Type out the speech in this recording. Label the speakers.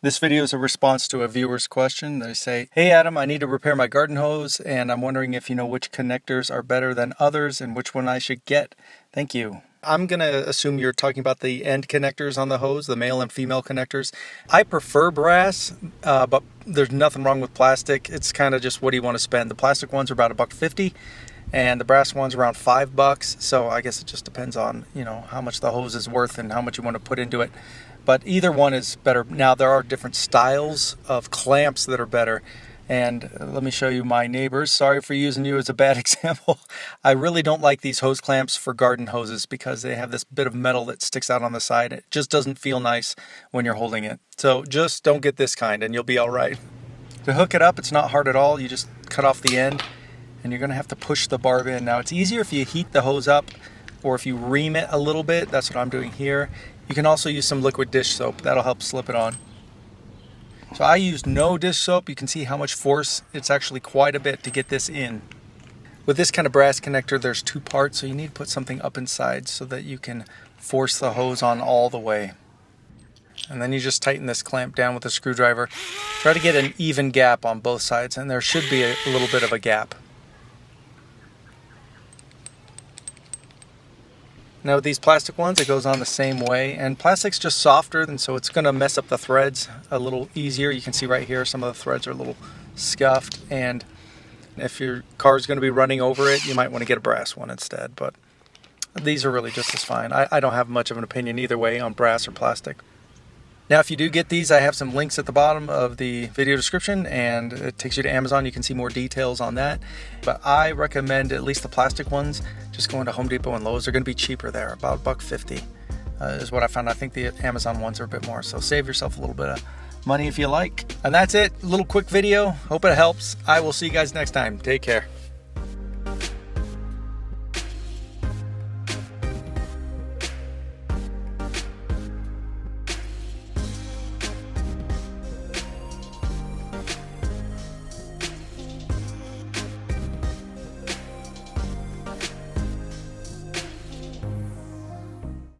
Speaker 1: This video is a response to a viewer's question. They say, "Hey Adam, I need to repair my garden hose and I'm wondering if you know which connectors are better than others and which one I should get. Thank you." I'm going to assume you're talking about the end connectors on the hose, the male and female connectors. I prefer brass, but there's nothing wrong with plastic. It's kind of just what do you want to spend. The plastic ones are about $1.50 and the brass ones around $5. So I guess it just depends on, how much the hose is worth and how much you want to put into it. But either one is better. Now, there are different styles of clamps that are better. And let me show you my neighbors. Sorry for using you as a bad example. I really don't like these hose clamps for garden hoses because they have this bit of metal that sticks out on the side. It just doesn't feel nice when you're holding it. So just don't get this kind and you'll be all right. To hook it up, it's not hard at all. You just cut off the end and you're going to have to push the barb in. Now, it's easier if you heat the hose up or if you ream it a little bit. That's what I'm doing here. You can also use some liquid dish soap. That'll help slip it on. So I used no dish soap. You can see how much force. It's actually quite a bit to get this in. With this kind of brass connector, there's two parts, so you need to put something up inside so that you can force the hose on all the way. And then you just tighten this clamp down with a screwdriver. Try to get an even gap on both sides, and there should be a little bit of a gap. Now with these plastic ones, it goes on the same way, and plastic's just softer, and so it's going to mess up the threads a little easier. You can see right here some of the threads are a little scuffed, and if your car is going to be running over it, you might want to get a brass one instead, but these are really just as fine. I don't have much of an opinion either way on brass or plastic. Now, if you do get these, I have some links at the bottom of the video description, and it takes you to Amazon. You can see more details on that. But I recommend at least the plastic ones. Just going to Home Depot and Lowe's. They're going to be cheaper there, about $1.50 is what I found. I think the Amazon ones are a bit more. So save yourself a little bit of money if you like. And that's it. A little quick video. Hope it helps. I will see you guys next time. Take care.